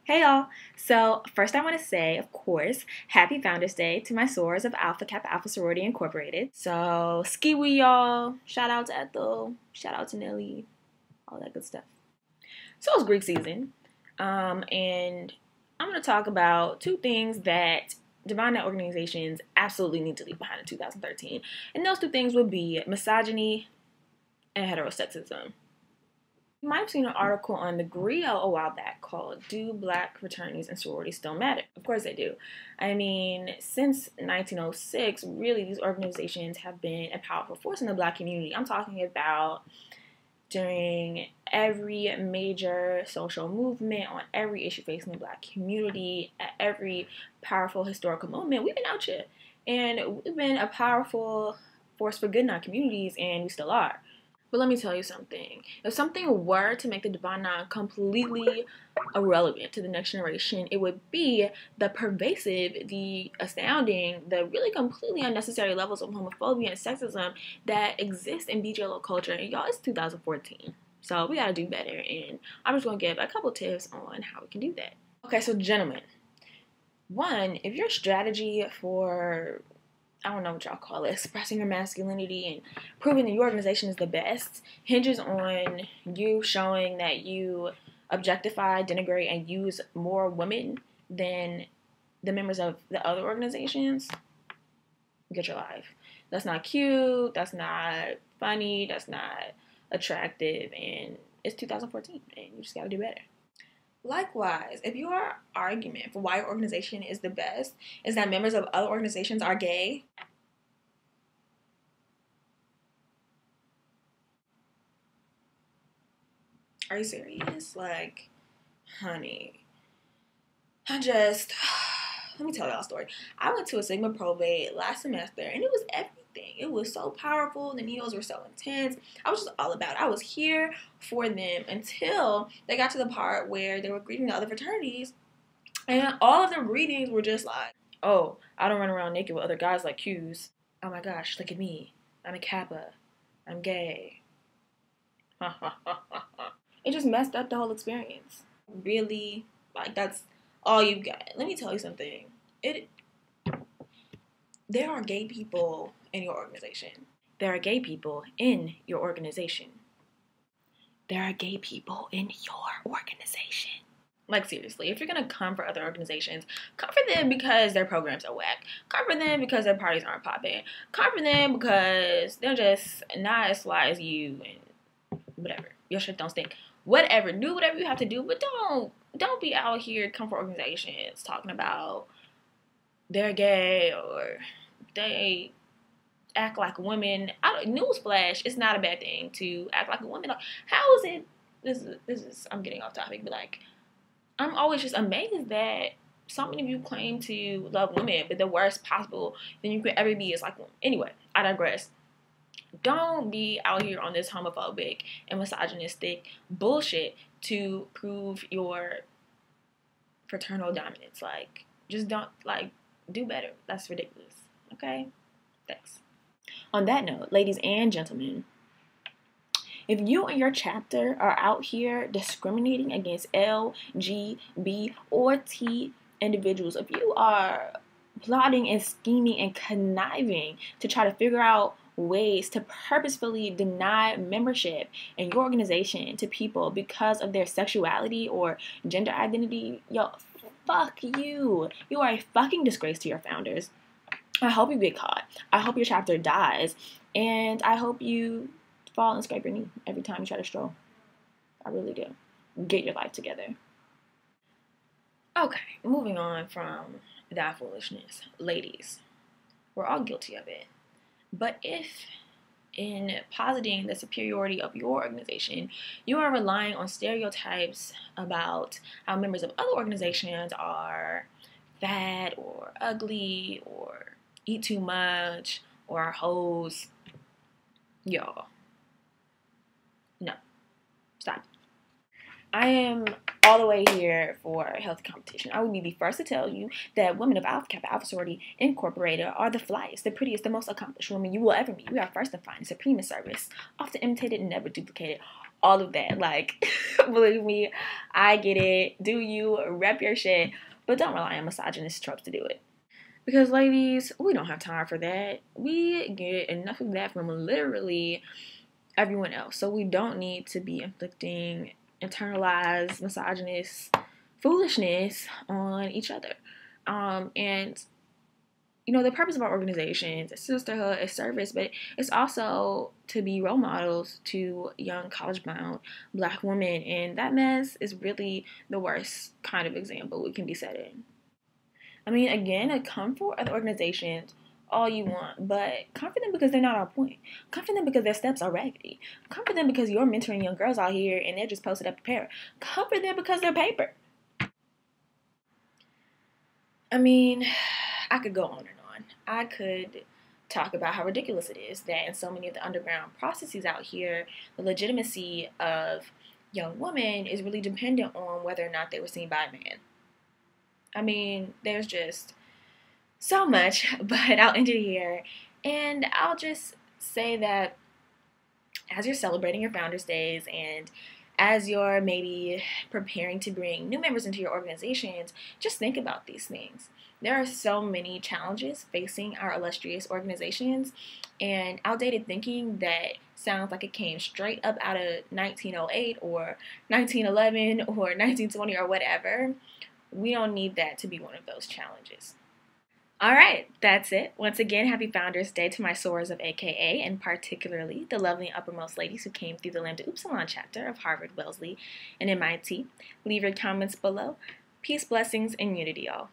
Hey y'all! So first I want to say, of course, happy Founders Day to my sorors of Alpha Kappa Alpha Sorority Incorporated. So ski wee y'all, shout out to Ethel, shout out to Nelly, all that good stuff. So it's Greek season, and I'm going to talk about two things that divine net organizations absolutely need to leave behind in 2013. And those two things would be misogyny and heterosexism. You might have seen an article on the Grio a while back called "Do Black Fraternities and Sororities Still Matter?" Of course they do. I mean, since 1906, really these organizations have been a powerful force in the Black community. I'm talking about during every major social movement, on every issue facing the Black community, at every powerful historical moment, we've been out here. And we've been a powerful force for good in our communities, and we still are. But let me tell you something. If something were to make the Divine Nine completely irrelevant to the next generation, it would be the pervasive, the astounding, the really completely unnecessary levels of homophobia and sexism that exist in BJLO culture. And y'all, it's 2014. So we gotta do better. And I'm just gonna give a couple tips on how we can do that. Okay, so gentlemen, one, if your strategy for I don't know what y'all call it, expressing your masculinity and proving that your organization is the best hinges on you showing that you objectify, denigrate, and use more women than the members of the other organizations. Get your life. That's not cute. That's not funny. That's not attractive. And it's 2014, and you just gotta do better. Likewise, if your argument for why your organization is the best is that members of other organizations are gay, are you serious? Like, honey, let me tell y'all a story. I went to a Sigma probate last semester, and it was everything. It was so powerful. The neos were so intense. I was just all about it. I was here for them until they got to the part where they were greeting the other fraternities, and all of their greetings were just like, oh, I don't run around naked with other guys like Q's. Oh my gosh, look at me. I'm a Kappa. I'm gay. It just messed up the whole experience. Really, like, that's all you got. Let me tell you something. There are gay people in your organization. There are gay people in your organization. There are gay people in your organization. Like, seriously, if you're going to come for other organizations, come for them because their programs are whack. Come for them because their parties aren't popping. Come for them because they're just not as fly as you and whatever. Your shit don't stink. Whatever. Do whatever you have to do, but don't be out here come for organizations talking about they're gay or they act like women. Newsflash, it's not a bad thing to act like a woman. How is it? This is I'm getting off topic, but like, I'm always just amazed that so many of you claim to love women, but the worst possible thing you could ever be is like women. Anyway, I digress. Don't be out here on this homophobic and misogynistic bullshit to prove your fraternal dominance. Like, just don't, like, do better. That's ridiculous. Okay? Thanks. On that note, ladies and gentlemen, if you and your chapter are out here discriminating against L, G, B, or T individuals, if you are plotting and scheming and conniving to try to figure out ways to purposefully deny membership in your organization to people because of their sexuality or gender identity, yo, fuck you. You are a fucking disgrace to your founders. I hope you get caught. I hope your chapter dies. And I hope you fall and scrape your knee every time you try to stroll. I really do. Get your life together. Okay, moving on from that foolishness. Ladies, we're all guilty of it. But if in positing the superiority of your organization, you are relying on stereotypes about how members of other organizations are fat or ugly or eat too much or are hoes, y'all, no, stop. I am all the way here for healthy competition. I would be the first to tell you that women of Alpha Kappa Alpha Sorority Incorporated are the flyest, the prettiest, the most accomplished women you will ever meet. We are first and finest, supreme in service, often imitated and never duplicated. all of that. Like, believe me, I get it. Do you rep your shit, but don't rely on misogynist tropes to do it. Because, ladies, we don't have time for that. We get enough of that from literally everyone else. So we don't need to be inflicting internalized misogynist foolishness on each other. And you know, the purpose of our organizations is sisterhood, is service, but it's also to be role models to young college-bound Black women, and that mess is really the worst kind of example we can be setting. I mean, again, come for other organizations all you want, but come for them because they're not on point. Come for them because their steps are raggedy. Come for them because you're mentoring young girls out here and they're just posted up a pair. Come for them because they're paper. I mean, I could go on and on. I could talk about how ridiculous it is that in so many of the underground processes out here, the legitimacy of young women is really dependent on whether or not they were seen by a man. I mean, there's just so much, but I'll end it here. And I'll just say that as you're celebrating your Founders Days and as you're maybe preparing to bring new members into your organizations, just think about these things. There are so many challenges facing our illustrious organizations, and outdated thinking that sounds like it came straight up out of 1908 or 1911 or 1920 or whatever. We don't need that to be one of those challenges. All right, that's it. Once again, happy Founders Day to my sorors of AKA, and particularly the lovely uppermost ladies who came through the Lambda Upsilon chapter of Harvard, Wellesley, and MIT. Leave your comments below. Peace, blessings, and unity, y'all.